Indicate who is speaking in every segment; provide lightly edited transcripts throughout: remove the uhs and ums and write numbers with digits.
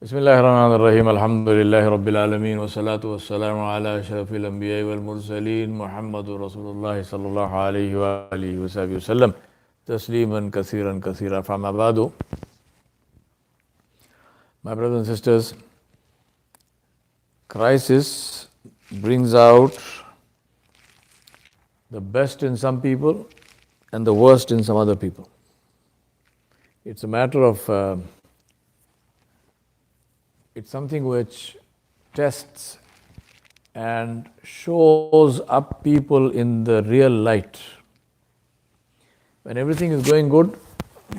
Speaker 1: Bismillahirrahmanirrahim. Alhamdulillahi Rabbil Alameen. Wa salatu wa salamu ala ashrafil anbiya wal mursaleen. Muhammadur Rasulullah sallallahu alayhi wa alihi wa sahbihi wa sallam. Tasliman kaseeran fama ba'du. My brothers and sisters, crisis brings out the best in some people and the worst in some other people. It's a matter of it's something which tests and shows up people in the real light. When everything is going good,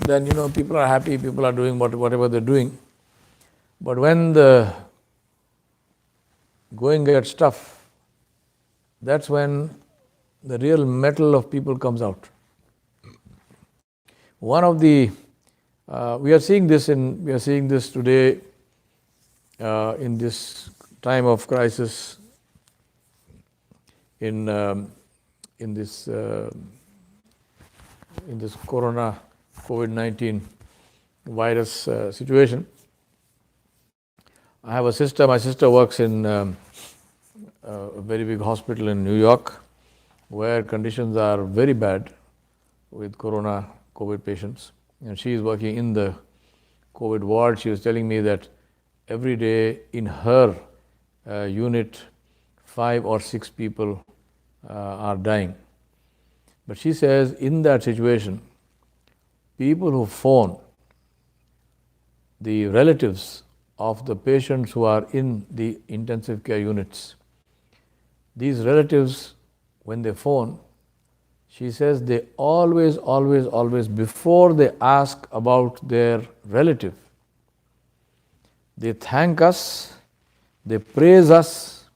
Speaker 1: then people are happy, people are doing whatever they're doing. But when the going gets tough, that's when the real metal of people comes out. One of the we are seeing this today. In this time of crisis, in this corona COVID-19 virus situation, I have a sister. My sister works in a very big hospital in New York, where conditions are very bad with COVID patients, and she is working in the COVID ward. She was telling me that every day in her unit, 5 or 6 people are dying. But she says in that situation, people who phone the relatives of the patients who are in the intensive care units, these relatives, when they phone, she says they always, before they ask about their relative, they thank us, they praise us,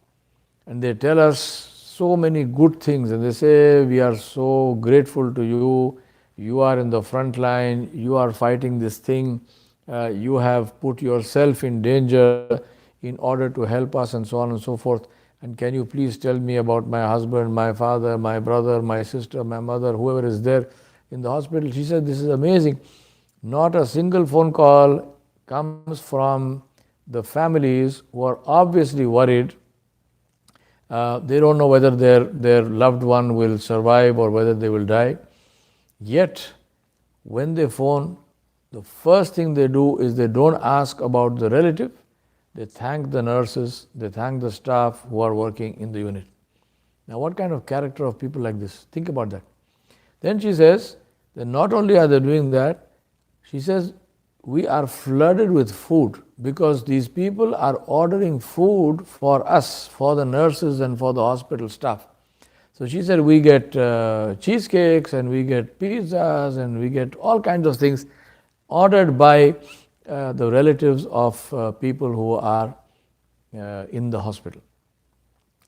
Speaker 1: and they tell us so many good things. And they say, we are so grateful to you. You are in the front line. You are fighting this thing. You have put yourself in danger in order to help us, and so on and so forth. And can you please tell me about my husband, my father, my brother, my sister, my mother, whoever is there in the hospital? She said, this is amazing. Not a single phone call comes from the families who are obviously worried. They don't know whether their loved one will survive or whether they will die. Yet, when they phone, the first thing they do is they don't ask about the relative. They thank the nurses, they thank the staff who are working in the unit. Now, what kind of character of people like this? Think about that. Then she says that not only are they doing that, she says, we are flooded with food because these people are ordering food for us, for the nurses and for the hospital staff. So she said, we get cheesecakes and we get pizzas and we get all kinds of things ordered by the relatives of people who are in the hospital.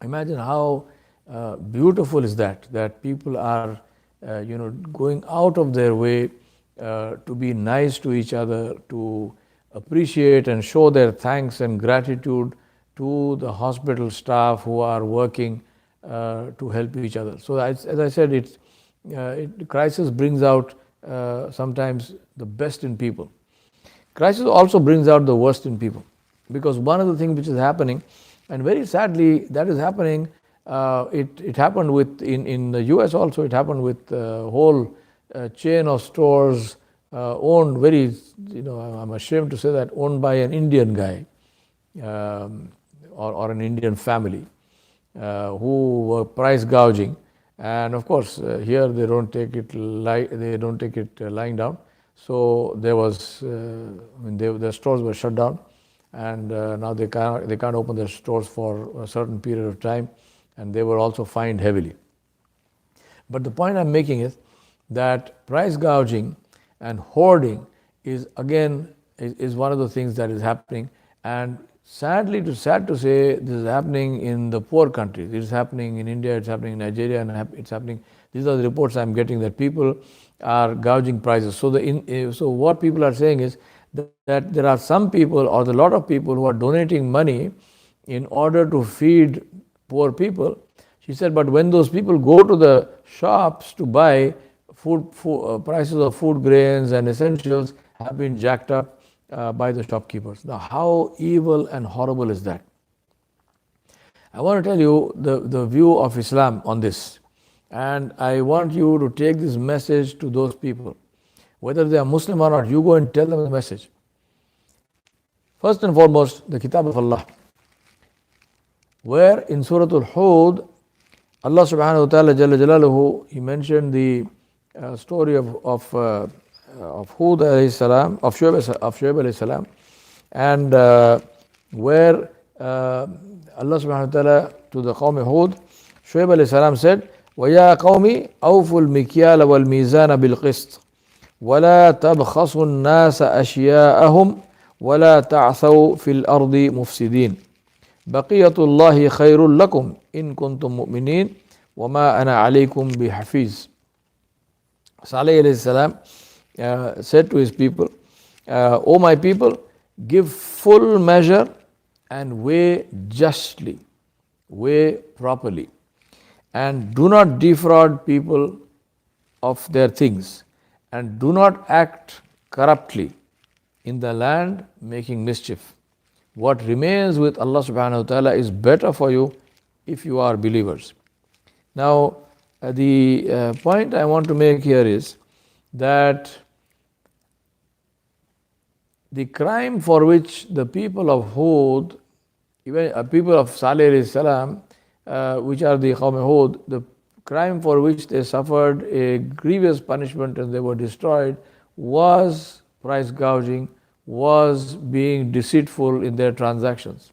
Speaker 1: Imagine how beautiful is that people are going out of their way to be nice to each other, to appreciate and show their thanks and gratitude to the hospital staff who are working to help each other. So as I said, crisis brings out sometimes the best in people. Crisis also brings out the worst in people, because one of the things which is happening, and very sadly that is happening, it happened in the US also. It happened with whole chain of stores owned I'm ashamed to say that, owned by an Indian guy or an Indian family who were price gouging. And of course, here they don't take it lying down. So there was, their stores were shut down, and now they can't open their stores for a certain period of time, and they were also fined heavily. But the point I'm making is that price gouging and hoarding is one of the things that is happening, and sad to say, this is happening in the poor countries. It is happening in India, it's happening in Nigeria, and it's happening. These are the reports I'm getting, that people are gouging prices. So what people are saying is that there are some people, or a lot of people, who are donating money in order to feed poor people. She said, but when those people go to the shops to buy food prices of food grains and essentials have been jacked up, by the shopkeepers. Now, how evil and horrible is that? I want to tell you the view of Islam on this. And I want you to take this message to those people. Whether they are Muslim or not, you go and tell them the message. First and foremost, the Kitab of Allah, where in Surah Al-Hud, Allah subhanahu wa ta'ala Jalla Jalaluhu, He mentioned the story of Hud alayhi salam, of Shuaib alayhi salam, and where Allah subhanahu wa ta'ala to the Qawm Hud, Shuaib alayhi salam said, وَيَا قَوْمِ أَوْفُوا الْمِكْيَالَ وَالْمِيزَانَ بِالْقِسْطِ وَلَا تَبْخَسُوا النَّاسَ أَشْيَاءَهُمْ وَلَا تَعْثَوْا فِي الْأَرْضِ مُفْسِدِينَ بَقِيَّةُ اللَّهِ خَيْرٌ لَكُمْ إِن كُنتُم مُؤْمِنِينَ وَمَا أَنَا عَلَيْكُمْ بِحَفِيظٍ. Salih alayhi salam said to his people, O my people, give full measure and weigh justly, weigh properly, and do not defraud people of their things, and do not act corruptly in the land, making mischief. What remains with Allah subhanahu wa ta'ala is better for you if you are believers. Now, the point I want to make here is that the crime for which the people of Hud, even people of Salih alayhi salam, which are the Qawm Hud, the crime for which they suffered a grievous punishment and they were destroyed was price gouging, was being deceitful in their transactions.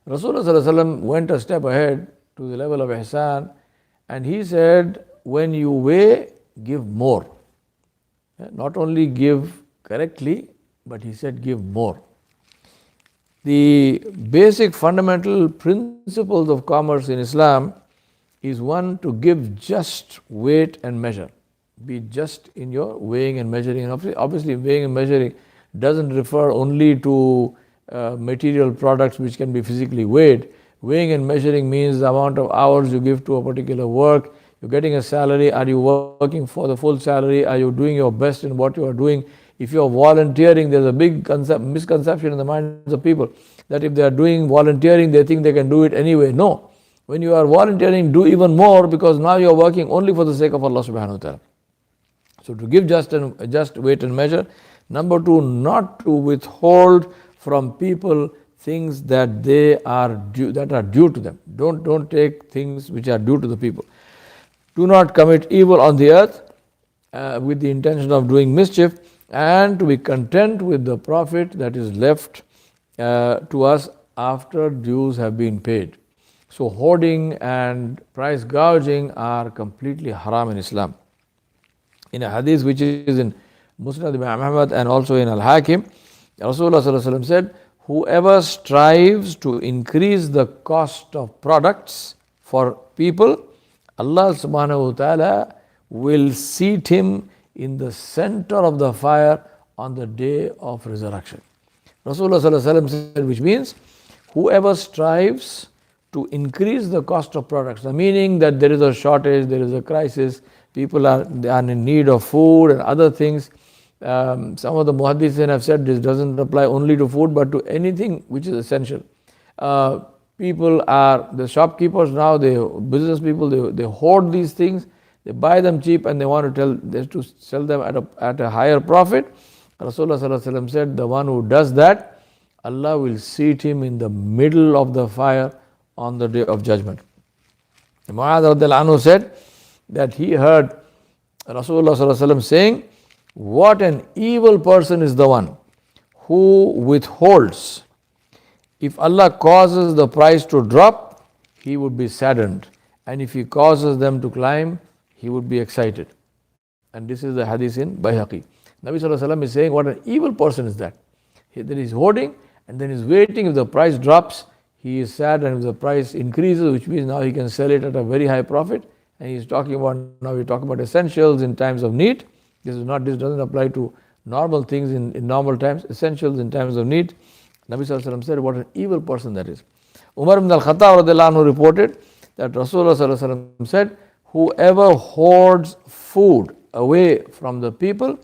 Speaker 1: Rasulullah sallallahu alaihi wasallam went a step ahead to the level of ihsan, and he said, when you weigh, give more. Not only give correctly, but he said give more. The basic fundamental principles of commerce in Islam is one, to give just weight and measure. Be just in your weighing and measuring. And obviously weighing and measuring doesn't refer only to material products which can be physically weighed. Weighing and measuring means the amount of hours you give to a particular work. You're getting a salary. Are you working for the full salary? Are you doing your best in what you are doing? If you are volunteering, there's a big misconception in the minds of people that if they are doing volunteering, they think they can do it anyway. No. When you are volunteering, do even more, because now you are working only for the sake of Allah subhanahu wa ta'ala. So to give just weight and measure. Number two, not to withhold from people things that are due to them. Don't take things which are due to the people. Do not commit evil on the earth with the intention of doing mischief, and to be content with the profit that is left to us after dues have been paid. So hoarding and price gouging are completely haram in Islam. In a hadith which is in Musnad Imam Ahmad and also in Al-Hakim, Rasulullah sallallahu alaihi wasallam said, whoever strives to increase the cost of products for people, Allah subhanahu wa ta'ala will seat him in the center of the fire on the day of resurrection. Rasulullah sallallahu alaihi wasallam said, which means whoever strives to increase the cost of products, the meaning that there is a shortage, there is a crisis, people are in need of food and other things. Some of the muhaddithin have said this doesn't apply only to food but to anything which is essential. People are, the shopkeepers now, business people, they hoard these things, they buy them cheap and they want to sell them at a higher profit. Rasulullah sallallahu alaihi wasallam said, the one who does that, Allah will seat him in the middle of the fire on the day of judgment. Mu'adh radhiyallahu anhu said that he heard Rasulullah sallallahu alaihi wasallam saying, what an evil person is the one who withholds. If Allah causes the price to drop, he would be saddened, and if he causes them to climb, he would be excited. And this is the hadith in Bayhaqi. Nabi sallallahu alaihi wasallam is saying, what an evil person is that. That is hoarding and then is waiting. If the price drops, he is sad, and if the price increases, which means now he can sell it at a very high profit. And he's talking about, now we're talking about essentials in times of need. This doesn't apply to normal things in normal times, essentials in times of need. Nabi sallallahu alaihi wasallam said, what an evil person that is. Umar ibn al-Khattab radhiyallahu anhu reported that Rasulullah sallallahu alaihi wasallam said, whoever hoards food away from the people,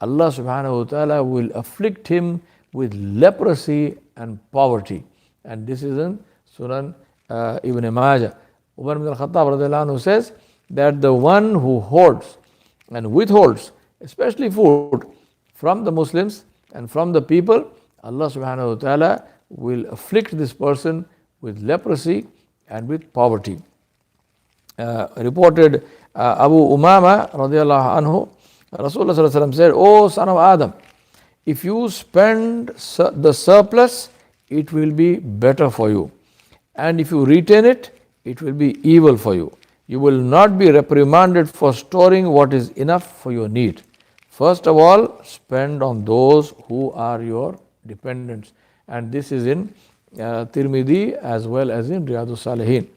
Speaker 1: Allah subhanahu wa ta'ala will afflict him with leprosy and poverty. And this is in Sunan Ibn Majah. Umar ibn al-Khattab radiallahu anhu says that the one who hoards and withholds, especially food, from the Muslims and from the people, Allah subhanahu wa ta'ala will afflict this person with leprosy and with poverty. Reported Abu Umama radiallahu anhu, Rasulullah sallallahu alaihi wasallam said, "O son of Adam, if you spend the surplus, it will be better for you. And if you retain it, it will be evil for you. You will not be reprimanded for storing what is enough for your need. First of all, spend on those who are your dependents." And this is in Tirmidhi as well as in Riyadus Salihin.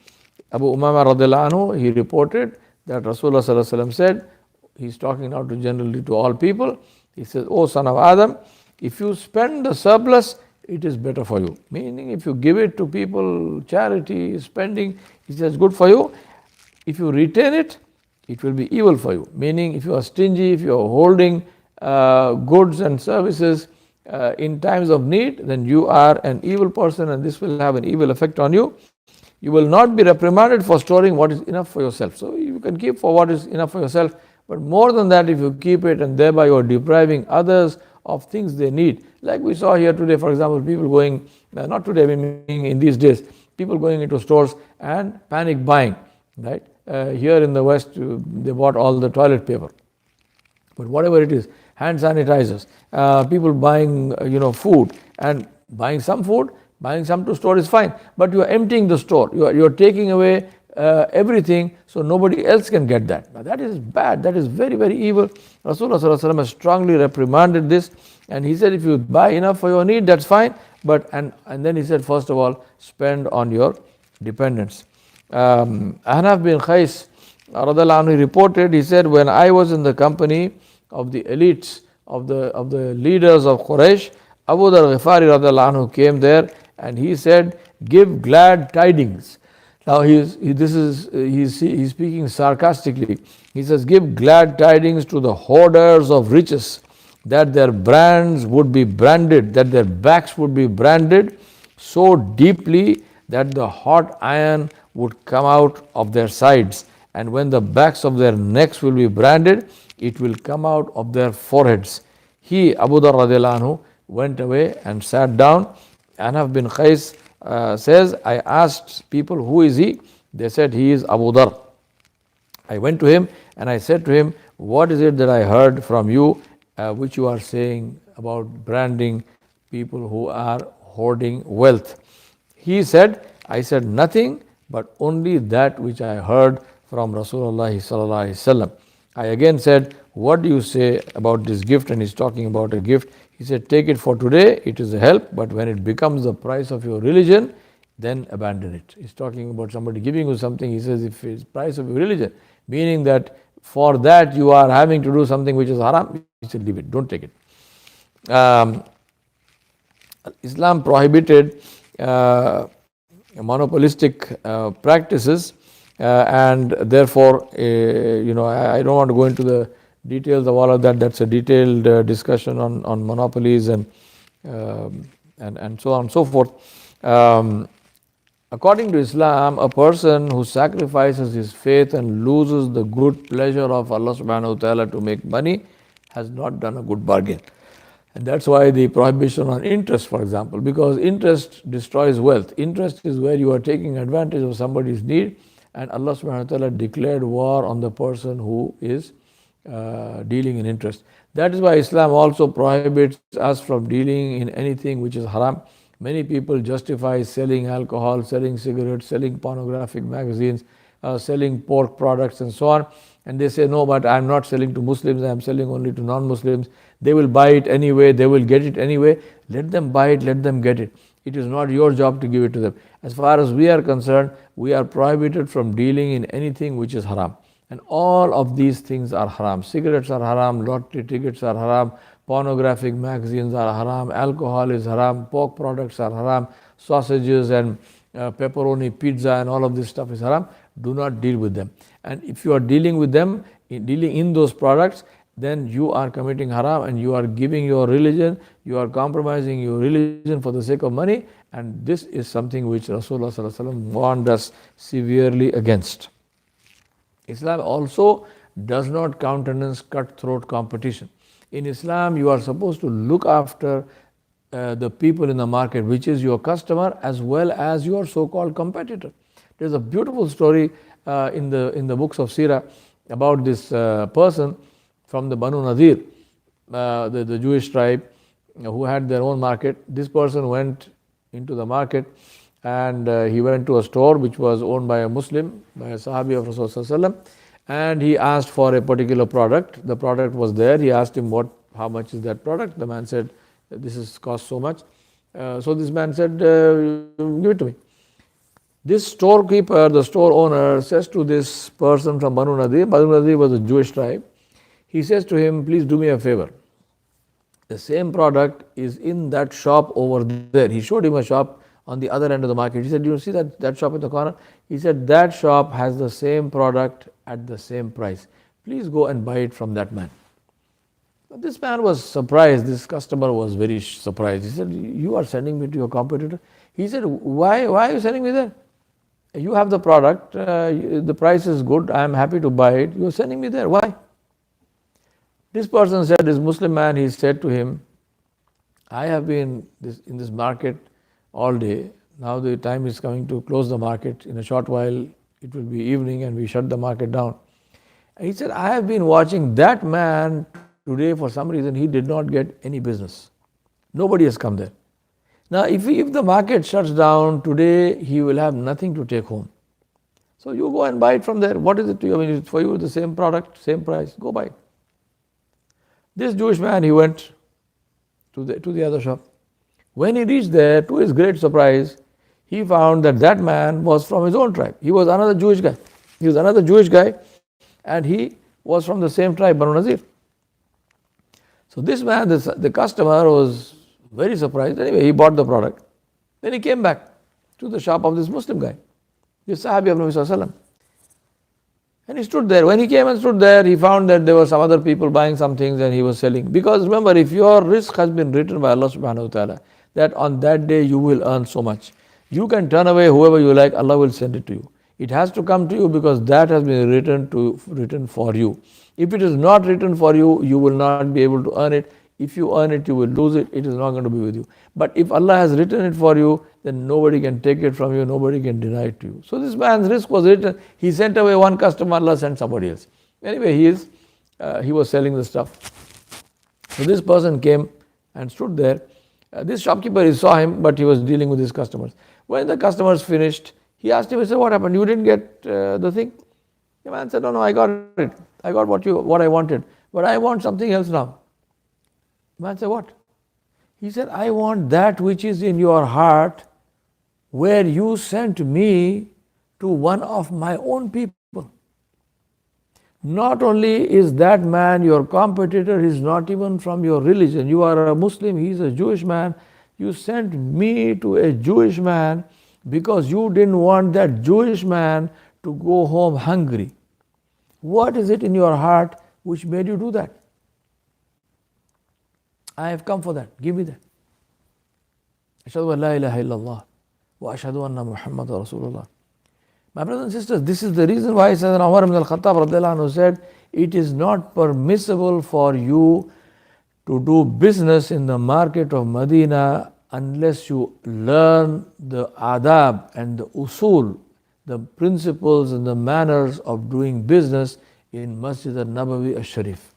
Speaker 1: Abu Umama radiallahu anhu, he reported that Rasulullah sallallahu alaihi wasallam said, he's talking now to generally to all people, he says, "O son of Adam, if you spend the surplus, it is better for you." Meaning, if you give it to people, charity, spending, he says, good for you. If you retain it, it will be evil for you. Meaning, if you are stingy, if you are holding goods and services in times of need, then you are an evil person and this will have an evil effect on you. You will not be reprimanded for storing what is enough for yourself. So you can keep for what is enough for yourself, but more than that, if you keep it and thereby you are depriving others of things they need. Like we saw here today, for example, people going, not today, meaning in these days, people going into stores and panic buying, right? Here in the West, they bought all the toilet paper. But whatever it is, hand sanitizers, people buying, food, and buying some food, buying some to store is fine. But you are emptying the store. You are taking away everything, so nobody else can get that. Now that is bad. That is very, very evil. Rasulullah sallallahu alaihi wasallam has strongly reprimanded this, and he said, if you buy enough for your need, that's fine. But and then he said, first of all, spend on your dependents. Ahnaf bin Qais radiallahu anhu reported, he said, when I was in the company of the elites, of the leaders of Quraysh, Abu Dharr Ghifari radiallahu anhu came there and he said, give glad tidings. Now he's speaking sarcastically. He says, give glad tidings to the hoarders of riches, that their brands would be branded, that their backs would be branded so deeply that the hot iron would come out of their sides. And when the backs of their necks will be branded, it will come out of their foreheads. He, Abu Dharr radiallahu anhu, went away and sat down. Ahnaf bin Qais says, I asked people, who is he? They said, he is Abu Dharr. I went to him and I said to him, what is it that I heard from you which you are saying about branding people who are hoarding wealth? He said, I said nothing but only that which I heard from Rasulullah sallallahu alaihi wasallam. I again said, what do you say about this gift? And he's talking about a gift. He said, take it for today, it is a help, but when it becomes the price of your religion, then abandon it. He's talking about somebody giving you something. He says, if it's price of your religion, meaning that for that you are having to do something which is haram, he said, leave it, don't take it. Islam prohibited monopolistic practices, and therefore, I don't want to go into the details of all of that. That's a detailed discussion on monopolies and so on and so forth. According to Islam, a person who sacrifices his faith and loses the good pleasure of Allah subhanahu wa ta'ala to make money has not done a good bargain. And that's why the prohibition on interest, for example, because interest destroys wealth. Interest is where you are taking advantage of somebody's need, and Allah subhanahu wa ta'ala declared war on the person who is dealing in interest. That is why Islam also prohibits us from dealing in anything which is haram. Many people justify selling alcohol, selling cigarettes, selling pornographic magazines, selling pork products and so on. And they say, no, but I'm not selling to Muslims, I'm selling only to non-Muslims. They will buy it anyway, they will get it anyway. Let them buy it, let them get it. It is not your job to give it to them. As far as we are concerned, we are prohibited from dealing in anything which is haram. And all of these things are haram. Cigarettes are haram, lottery tickets are haram, pornographic magazines are haram, alcohol is haram, pork products are haram, sausages and pepperoni, pizza and all of this stuff is haram. Do not deal with them. And if you are dealing with them, dealing in those products, then you are committing haram and you are giving your religion, you are compromising your religion for the sake of money, and this is something which Rasulullah Sallallahu Alaihi Wasallam warned us severely against. Islam also does not countenance cutthroat competition. In Islam, you are supposed to look after the people in the market, which is your customer as well as your so-called competitor. There's a beautiful story in the books of Sirah about this person from the Banu Nadir, the Jewish tribe, who had their own market. This person went into the market and he went to a store which was owned by a Muslim, by a Sahabi of Rasulullah, and he asked for a particular product. The product was there. He asked him how much is that product. The man said, this is cost so much. So this man said, give it to me. This storekeeper, the store owner, says to this person from Banu Nadir was a Jewish tribe. He says to him, please do me a favor. The same product is in that shop over there. He showed him a shop on the other end of the market. He said, do you see that shop in the corner? He said, that shop has the same product at the same price. Please go and buy it from that man. This man was surprised. This customer was very surprised. He said, you are sending me to your competitor? He said, why are you sending me there? You have the product, the price is good, I am happy to buy it. You are sending me there, why? This person said, this Muslim man, he said to him, I have been in this market all day. Now the time is coming to close the market. In a short while, it will be evening and we shut the market down. And he said, I have been watching that man today. For some reason, he did not get any business. Nobody has come there. Now, if the market shuts down today, he will have nothing to take home. So you go and buy it from there. What is it to you? I mean, it's for you the same product, same price. Go buy it. This Jewish man, he went to the other shop. When he reached there, to his great surprise, he found that man was from his own tribe. He was another Jewish guy. He was another Jewish guy, and he was from the same tribe, Banu Nazir. So this man, the customer, was very surprised. Anyway, he bought the product. Then he came back to the shop of this Muslim guy, this Sahabi of Nabi Sallallahu Alaihi Wasallam. And he stood there. When he came and stood there, he found that there were some other people buying some things and he was selling. Because remember, if your risk has been written by Allah subhanahu wa ta'ala, that on that day you will earn so much, you can turn away whoever you like, Allah will send it to you. It has to come to you because that has been written for you. If it is not written for you, you will not be able to earn it. If you earn it, you will lose it. It is not going to be with you. But if Allah has written it for you, then nobody can take it from you, nobody can deny it to you. So this man's risk was written. He sent away one customer, Allah sent somebody else. Anyway, he was selling the stuff. So this person came and stood there. This shopkeeper, he saw him, but he was dealing with his customers. When the customers finished, he asked him, he said, what happened? You didn't get the thing? The man said, no, I got it. I got what I wanted. But I want something else now. The man said, what? He said, I want that which is in your heart, where you sent me to one of my own people. Not only is that man your competitor, he is not even from your religion. You are a Muslim, he is a Jewish man. You sent me to a Jewish man because you didn't want that Jewish man to go home hungry. What is it in your heart which made you do that? I have come for that. Give me that. Ashhadu an la ilaha illallah wa ashhadu anna Muhammad Rasulullah. My brothers and sisters, this is the reason why Sayyidina Umar ibn al-Khattab radhiyallahu anhu said, it is not permissible for you to do business in the market of Medina unless you learn the adab and the usul, the principles and the manners of doing business in Masjid al-Nabawi al-Sharif.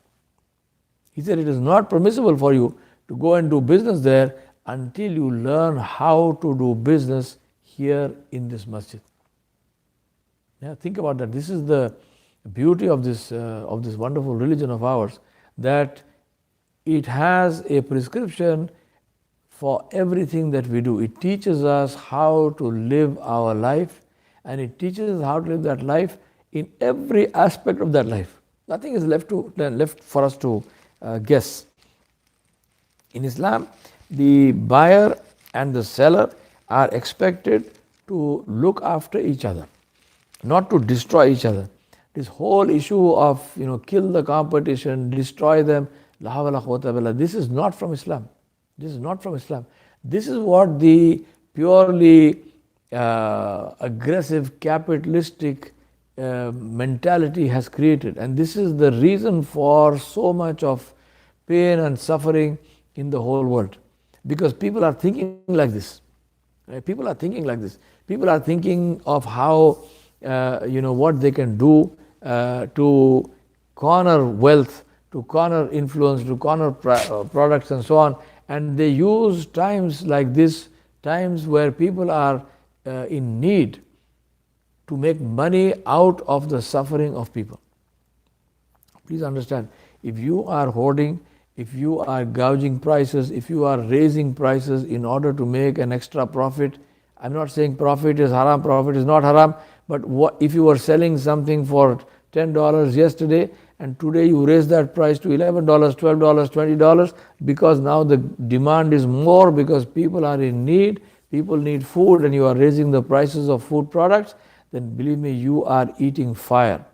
Speaker 1: He said it is not permissible for you to go and do business there until you learn how to do business here in this masjid. Yeah, think about that. This is the beauty of this wonderful religion of ours, that it has a prescription for everything that we do. It teaches us how to live our life, and it teaches us how to live that life in every aspect of that life. Nothing is left for us to guess. In Islam, the buyer and the seller are expected to look after each other, not to destroy each other. This whole issue of kill the competition, destroy them, la hawla la quwwata illa billah, this is not from Islam. This is not from Islam. This is what the purely aggressive capitalistic mentality has created, and this is the reason for so much of pain and suffering in the whole world, because people are thinking like this. People are thinking like this. People are thinking of how what they can do to corner wealth, to corner influence, to corner products and so on, and they use times like this, times where people are in need, to make money out of the suffering of people. Please understand, if you are hoarding, if you are gouging prices, if you are raising prices in order to make an extra profit, I'm not saying profit is haram, profit is not haram, but if you were selling something for $10 yesterday and today you raise that price to $11, $12, $20 because now the demand is more, because people are in need, people need food, and you are raising the prices of food products, then believe me, you are eating fire.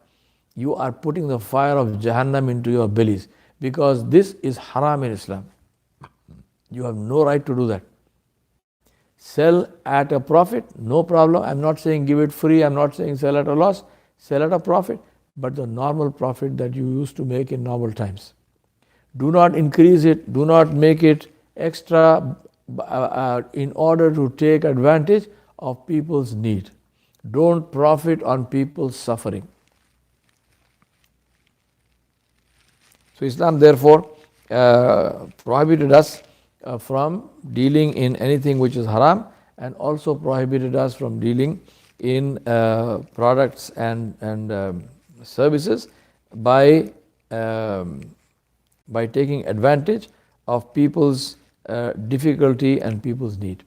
Speaker 1: You are putting the fire of Jahannam into your bellies, because this is haram in Islam. You have no right to do that. Sell at a profit, no problem. I'm not saying give it free, I'm not saying sell at a loss. Sell at a profit, but the normal profit that you used to make in normal times. Do not increase it, do not make it extra in order to take advantage of people's need. Don't profit on people's suffering. So Islam therefore prohibited us from dealing in anything which is haram, and also prohibited us from dealing in products and services by taking advantage of people's difficulty and people's need.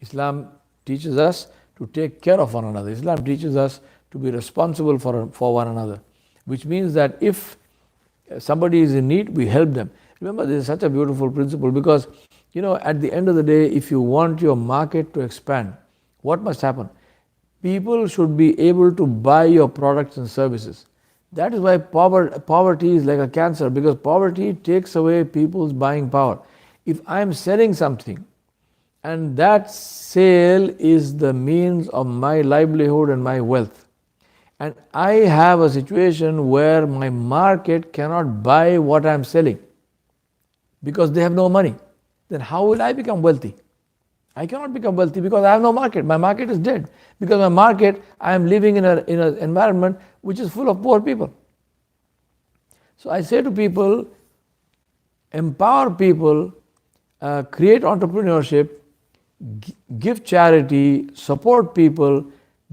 Speaker 1: Islam teaches us to take care of one another. Islam teaches us to be responsible for one another, which means that if somebody is in need, we help them. Remember, this is such a beautiful principle, because at the end of the day, if you want your market to expand, what must happen? People should be able to buy your products and services. That is why poverty is like a cancer, because poverty takes away people's buying power. If I am selling something and that sale is the means of my livelihood and my wealth, and I have a situation where my market cannot buy what I am selling because they have no money, then how will I become wealthy? I cannot become wealthy because I have no market. My market is dead. Because my market, I am living in an environment which is full of poor people. So I say to people, empower people, create entrepreneurship, give charity, support people,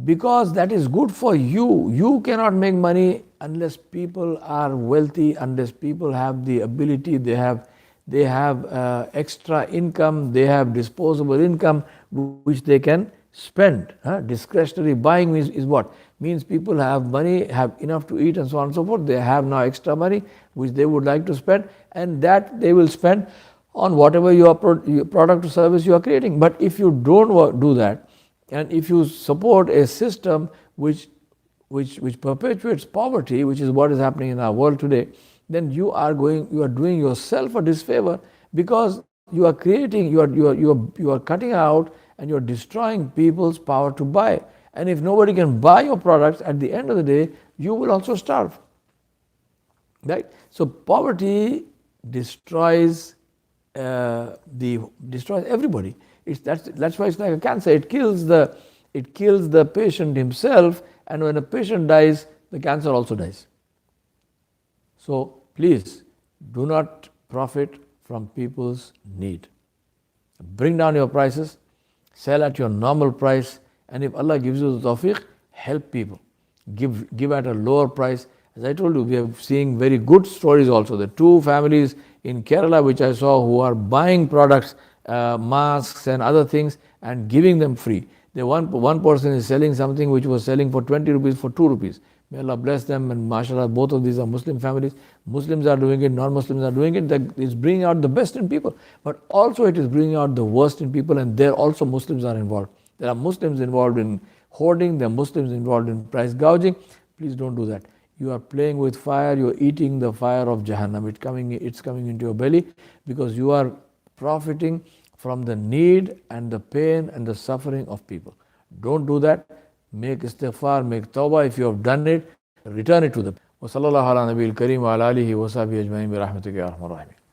Speaker 1: because that is good for you. You cannot make money unless people are wealthy, unless people have the ability, they have extra income, they have disposable income which they can spend. Discretionary buying is what? Means people have money, have enough to eat and so on and so forth. They have now extra money which they would like to spend, and that they will spend on whatever your product or service you are creating. But if you don't do that, and if you support a system which perpetuates poverty, which is what is happening in our world today, then you are doing yourself a disfavor, because you are creating, you are cutting out and you are destroying people's power to buy. And if nobody can buy your products, at the end of the day, you will also starve. Right? So poverty destroys everybody. That's why it's like a cancer. It kills the patient himself, and when a patient dies, the cancer also dies. So please do not profit from people's need. Bring down your prices, sell at your normal price, and if Allah gives you the tawfiq, help people. Give at a lower price. As I told you, we are seeing very good stories also. The two families in Kerala which I saw who are buying products, masks and other things, and giving them free. The one person is selling something which was selling for 20 rupees for 2 rupees. May Allah bless them, and mashallah, both of these are Muslim families. Muslims are doing it, non-Muslims are doing it. That is bringing out the best in people, but also it is bringing out the worst in people, and there also Muslims are involved. There are Muslims involved in hoarding, there are Muslims involved in price gouging. Please don't do that. you are playing with fire, you are eating the fire of Jahannam. It's coming into your belly because you are profiting from the need and the pain and the suffering of people. Don't do that. Make istighfar, make tawbah. If you have done it, return it to them. وصلى الله على نبي الكريم وعلى آله وصحبه أجمعين برحمتك يا أرحم الراحمين.